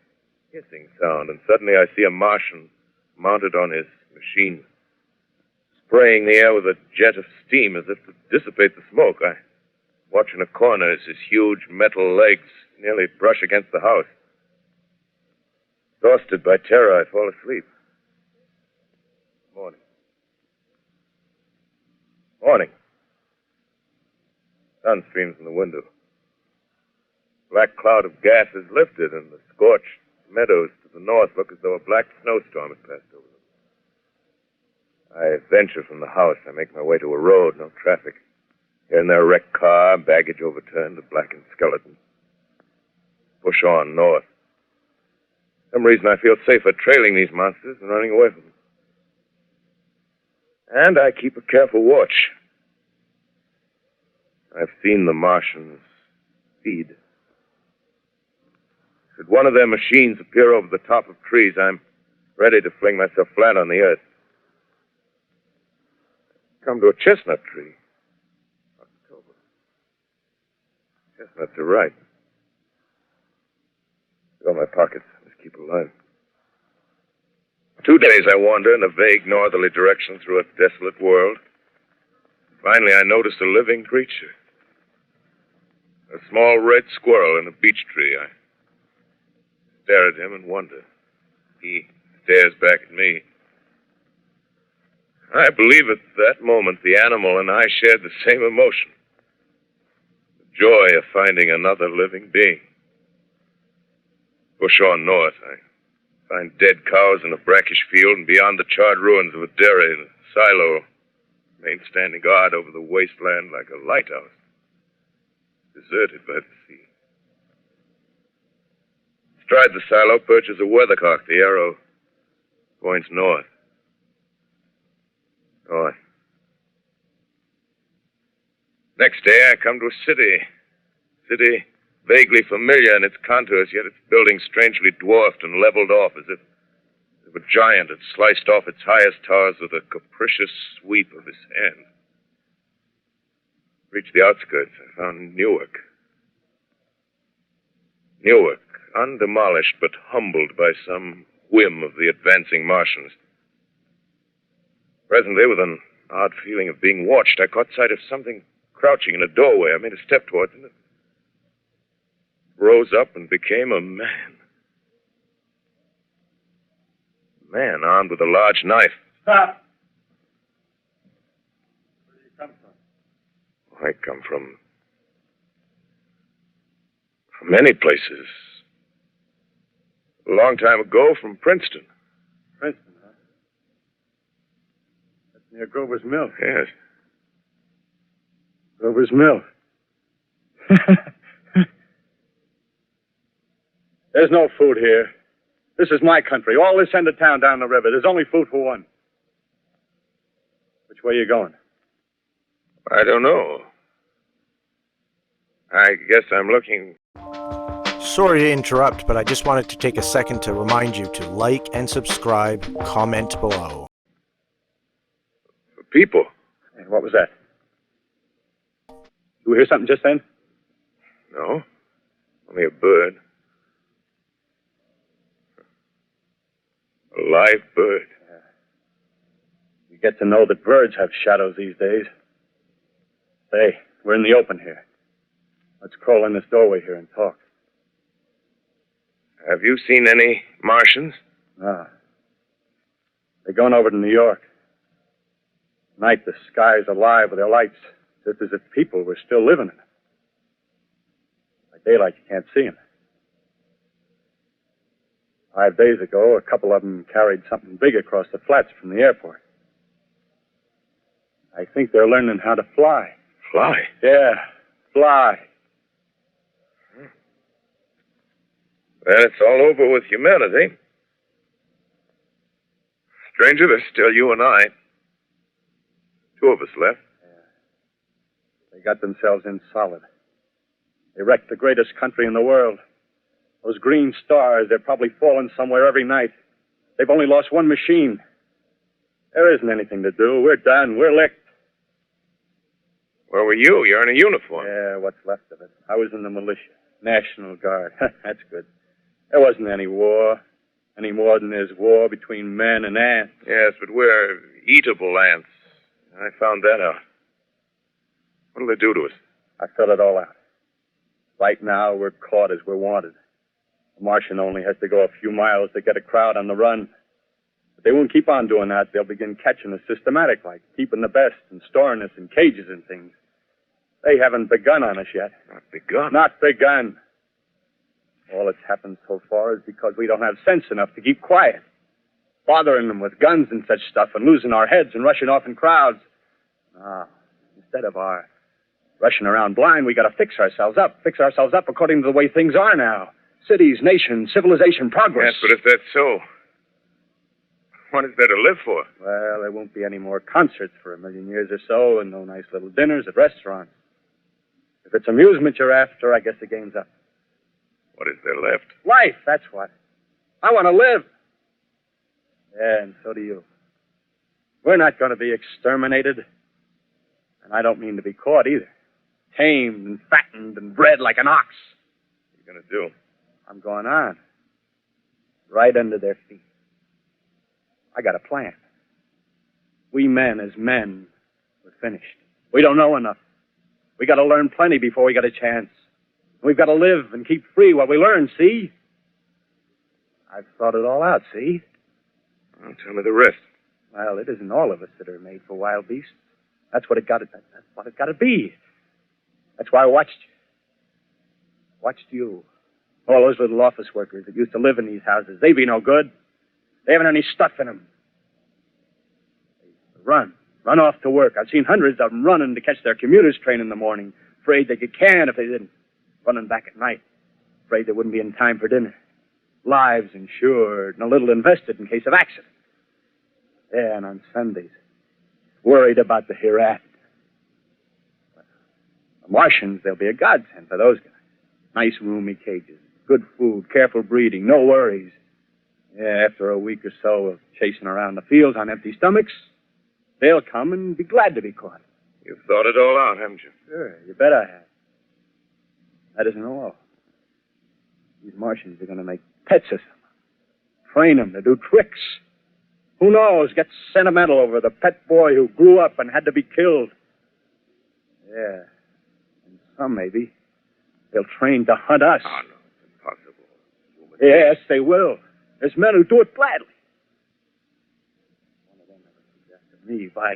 hissing sound, and suddenly I see a Martian mounted on his machine, spraying the air with a jet of steam as if to dissipate the smoke. I watch in a corner as his huge metal legs nearly brush against the house. Exhausted by terror, I fall asleep. Morning. Morning. Sun streams from the window. Black cloud of gas is lifted, and the scorched meadows to the north look as though a black snowstorm had passed over them. I venture from the house. I make my way to a road, no traffic. Here and there, a wrecked car, baggage overturned, a blackened skeleton. Push on north. For some reason, I feel safer trailing these monsters than running away from them. And I keep a careful watch. I've seen the Martians feed. Should one of their machines appear over the top of trees, I'm ready to fling myself flat on the earth. Come to a chestnut tree. October. Chestnuts are ripe. Fill my pockets. Just keep alive. 2 days I wander in a vague northerly direction through a desolate world. Finally, I noticed a living creature. A small red squirrel in a beech tree. I stare at him and wonder. He stares back at me. I believe at that moment the animal and I shared the same emotion. The joy of finding another living being. Push on north. I find dead cows in a brackish field, and beyond the charred ruins of a dairy and a silo remain standing guard over the wasteland like a lighthouse, deserted by the sea. Astride the silo perches a weathercock. The arrow points north. North. Next day, I come to a city. City vaguely familiar in its contours, yet its buildings strangely dwarfed and leveled off as if a giant had sliced off its highest towers with a capricious sweep of his hand. Reached the outskirts, I found Newark. Newark, undemolished but humbled by some whim of the advancing Martians. Presently, with an odd feeling of being watched, I caught sight of something crouching in a doorway. I made a step towards it. Rose up and became a man. A man armed with a large knife. Stop! Where did you come from? I come from many places. A long time ago, from Princeton. Princeton, huh? That's near Grover's Mill. Yes. Grover's Mill. There's no food here. This is my country. All this end of town down the river. There's only food for one. Which way are you going? I don't know. I guess I'm looking. Sorry to interrupt, but I just wanted to take a second to remind you to like and subscribe, comment below. For people. Hey, what was that? You hear something just then? No. Only a bird. A live bird. Yeah. You get to know that birds have shadows these days. Say, we're in the open here. Let's crawl in this doorway here and talk. Have you seen any Martians? No. They're going over to New York. Tonight, the sky's alive with their lights, just as if people were still living in it. By daylight, you can't see them. 5 days ago, a couple of them carried something big across the flats from the airport. I think they're learning how to fly. Fly? Yeah, fly. Well, it's all over with humanity. Stranger, there's still you and I. 2 of us left. Yeah. They got themselves in solid. They wrecked the greatest country in the world. Those green stars, they're probably falling somewhere every night. They've only lost one machine. There isn't anything to do. We're done. We're licked. Where were you? You're in a uniform. Yeah, what's left of it. I was in the militia. National Guard. That's good. There wasn't any war. Any more than there's war between men and ants. Yes, but we're eatable ants. I found that out. What'll they do to us? I filled it all out. Right now, we're caught as we're wanted. The Martian only has to go a few miles to get a crowd on the run. But they won't keep on doing that. They'll begin catching us systematic, like keeping the best and storing us in cages and things. They haven't begun on us yet. Not begun? Not begun. All that's happened so far is because we don't have sense enough to keep quiet. Bothering them with guns and such stuff and losing our heads and rushing off in crowds. Instead of our rushing around blind, we got to fix ourselves up according to the way things are now. Cities, nations, civilization, progress. Yes, but if that's so, what is there to live for? Well, there won't be any more concerts for 1,000,000 years or so, and no nice little dinners at restaurants. If it's amusement you're after, I guess the game's up. What is there left? Life, that's what. I want to live. Yeah, and so do you. We're not going to be exterminated. And I don't mean to be caught either. Tamed and fattened and bred like an ox. What are you going to do? I'm going on. Right under their feet. I got a plan. We men as men, we're finished. We don't know enough. We got to learn plenty before we get a chance. We've got to live and keep free while we learn, see? I've thought it all out, see? Well, tell me the rest. Well, it isn't all of us that are made for wild beasts. That's what it got to be. That's why I watched you. Watched you. All those little office workers that used to live in these houses. They be no good. They haven't any stuff in them. They run off to work. I've seen hundreds of them running to catch their commuter's train in the morning, afraid they get canned if they didn't. Running back at night, afraid they wouldn't be in time for dinner. Lives insured and a little invested in case of accident. Yeah, and on Sundays, worried about the hereafter. The Martians, they'll be a godsend for those guys. Nice roomy cages, good food, careful breeding, no worries. Yeah, after a week or so of chasing around the fields on empty stomachs, they'll come and be glad to be caught. You've thought it all out, haven't you? Sure, you bet I have. That isn't all. These Martians are going to make pets of them. Train them to do tricks. Who knows, get sentimental over the pet boy who grew up and had to be killed. Yeah. And some, maybe, they'll train to hunt us. Oh, no, it's impossible. Yes, they will. There's men who do it gladly. One of them never suggested me, by...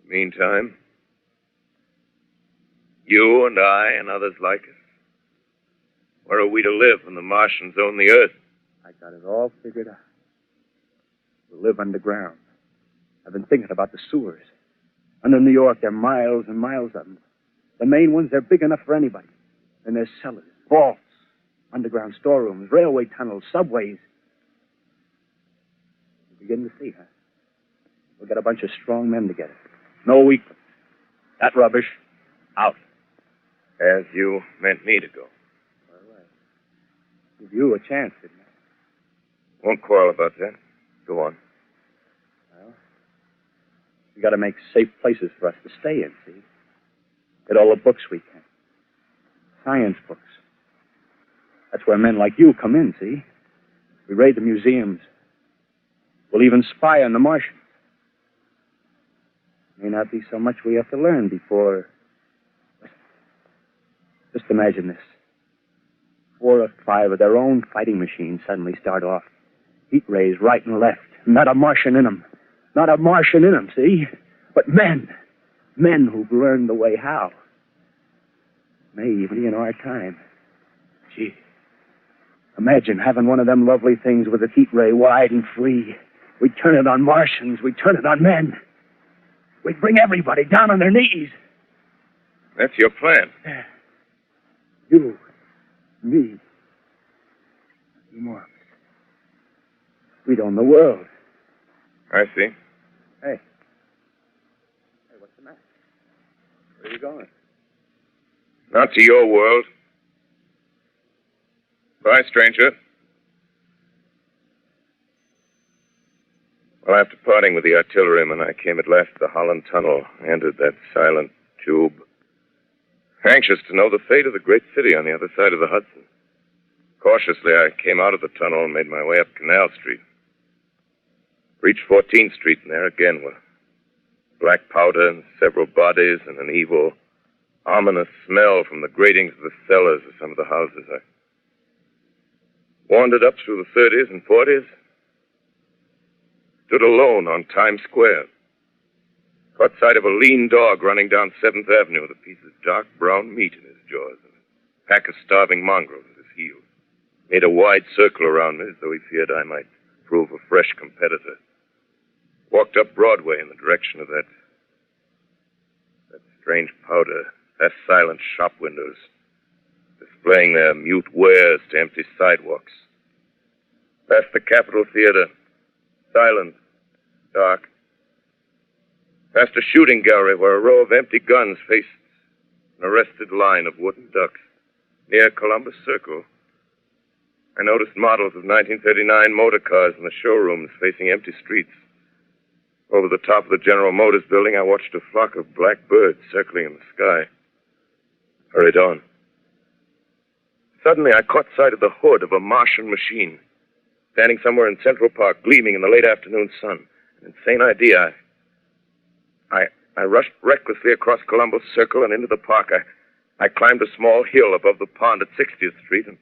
Meantime, you and I and others like us, where are we to live when the Martians own the Earth? I got it all figured out. We'll live underground. I've been thinking about the sewers. Under New York, there are miles and miles of them. The main ones, they're big enough for anybody. And there's cellars, vaults, underground storerooms, railway tunnels, subways. You begin to see, huh? We'll get a bunch of strong men together. No weakness. That rubbish, out. As you meant me to go. All right. Give you a chance, didn't I? Won't quarrel about that. Go on. Well, we got to make safe places for us to stay in, see? Get all the books we can. Science books. That's where men like you come in, see? We raid the museums. We'll even spy on the Martians. May not be so much we have to learn before... Just imagine this. 4 or 5 of their own fighting machines suddenly start off. Heat rays right and left. Not a Martian in them. Not a Martian in them, see? But men. Men who've learned the way how. May even be in our time. Gee. Imagine having one of them lovely things with a heat ray wide and free. We'd turn it on Martians. We'd turn it on men. We'd bring everybody down on their knees. That's your plan. You, me, more. We'd own the world. I see. Hey, what's the matter? Where are you going? Not to your world. Bye, stranger. Well, after parting with the artilleryman, I came at last to the Holland Tunnel, entered that silent tube, anxious to know the fate of the great city on the other side of the Hudson. Cautiously, I came out of the tunnel and made my way up Canal Street. Reached 14th Street, and there again were black powder and several bodies and an evil, ominous smell from the gratings of the cellars of some of the houses. I wandered up through the 30s and 40s, stood alone on Times Square, caught sight of a lean dog running down 7th Avenue with a piece of dark brown meat in his jaws and a pack of starving mongrels at his heels. Made a wide circle around me as though he feared I might prove a fresh competitor. Walked up Broadway in the direction of that strange powder, past silent shop windows, displaying their mute wares to empty sidewalks. Past the Capitol Theater, silent, dark. Past a shooting gallery where a row of empty guns faced an arrested line of wooden ducks. Near Columbus Circle, I noticed models of 1939 motor cars in the showrooms facing empty streets. Over the top of the General Motors building, I watched a flock of black birds circling in the sky. Hurried on. Suddenly, I caught sight of the hood of a Martian machine, standing somewhere in Central Park, gleaming in the late afternoon sun. An insane idea. I rushed recklessly across Columbus Circle and into the park. I climbed a small hill above the pond at 60th Street, and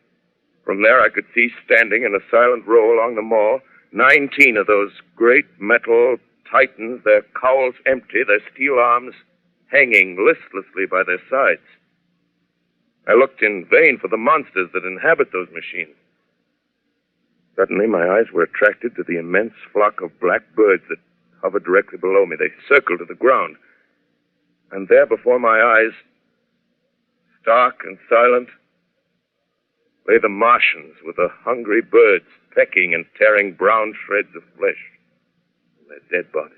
from there I could see standing in a silent row along the mall 19 of those great metal titans, their cowls empty, their steel arms hanging listlessly by their sides. I looked in vain for the monsters that inhabit those machines. Suddenly, my eyes were attracted to the immense flock of black birds that hovered directly below me. They circled to the ground. And there before my eyes, stark and silent, lay the Martians with the hungry birds pecking and tearing brown shreds of flesh from their dead bodies.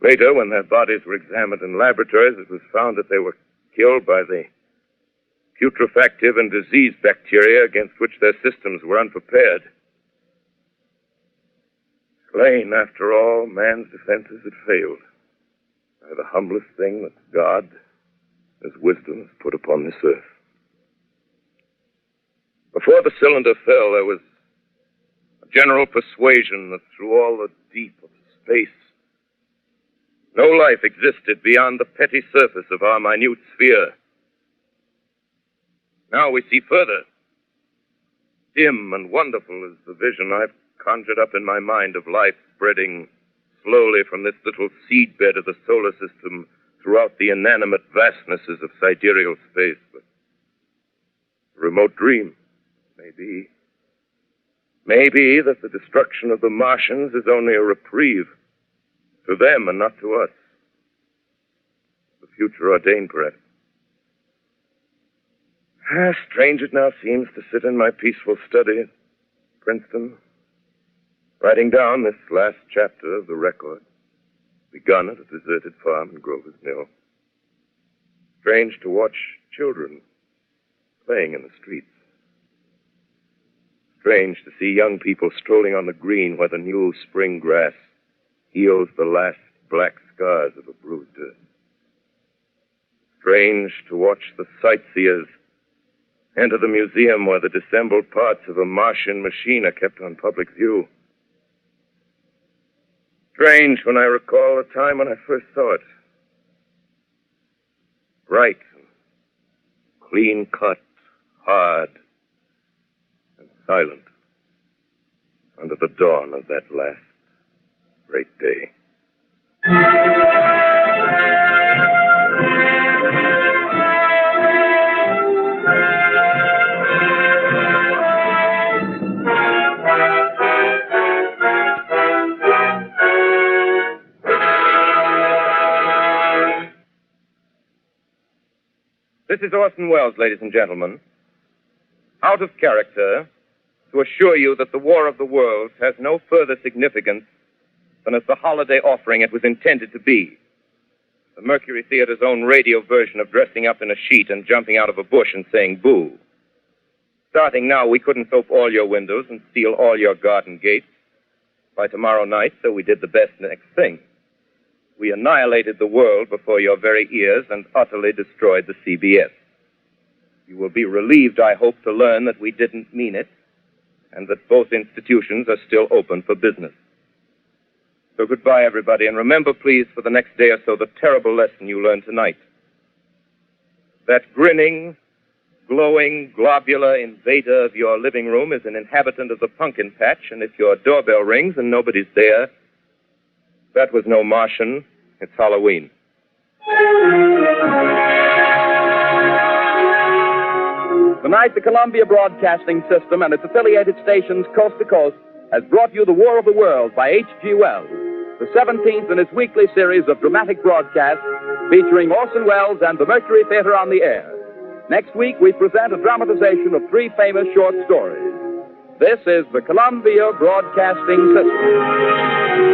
Later, when their bodies were examined in laboratories, it was found that they were killed by the putrefactive and disease bacteria against which their systems were unprepared. Slain, after all, man's defenses had failed by the humblest thing that God, His wisdom, has put upon this earth. Before the cylinder fell, there was a general persuasion that through all the deep of space, no life existed beyond the petty surface of our minute sphere. Now we see further. Dim and wonderful is the vision I've conjured up in my mind of life spreading slowly from this little seedbed of the solar system throughout the inanimate vastnesses of sidereal space. But a remote dream, maybe. Maybe that the destruction of the Martians is only a reprieve to them and not to us. The future ordained, perhaps. Strange it now seems to sit in my peaceful study at Princeton, writing down this last chapter of the record, begun at a deserted farm in Grover's Mill. Strange to watch children playing in the streets. Strange to see young people strolling on the green where the new spring grass heals the last black scars of a bruised earth. Strange to watch the sightseers enter the museum where the dissembled parts of a Martian machine are kept on public view. Strange when I recall the time when I first saw it. Bright, clean cut, hard, and silent under the dawn of that last great day. This is Orson Welles, ladies and gentlemen. Out of character, to assure you that the War of the Worlds has no further significance than as the holiday offering it was intended to be. The Mercury Theatre's own radio version of dressing up in a sheet and jumping out of a bush and saying boo. Starting now, we couldn't soap all your windows and seal all your garden gates by tomorrow night, so we did the best next thing. We annihilated the world before your very ears and utterly destroyed the CBS. You will be relieved, I hope, to learn that we didn't mean it and that both institutions are still open for business. So goodbye, everybody, and remember, please, for the next day or so, the terrible lesson you learned tonight. That grinning, glowing, globular invader of your living room is an inhabitant of the pumpkin patch, and if your doorbell rings and nobody's there, that was no Martian. It's Halloween. Tonight, the Columbia Broadcasting System and its affiliated stations coast to coast has brought you The War of the World by H.G. Wells, the 17th in its weekly series of dramatic broadcasts featuring Orson Welles and the Mercury Theatre on the air. Next week, we present a dramatization of 3 famous short stories. This is the Columbia Broadcasting System.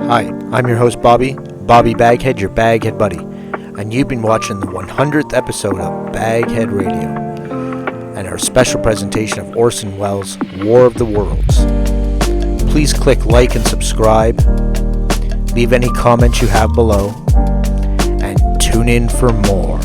Hi, I'm your host Bobby BagHead, your BagHead buddy, and you've been watching the 100th episode of BagHead Radio and our special presentation of Orson Welles' War of the Worlds. Please click like and subscribe, leave any comments you have below, and tune in for more.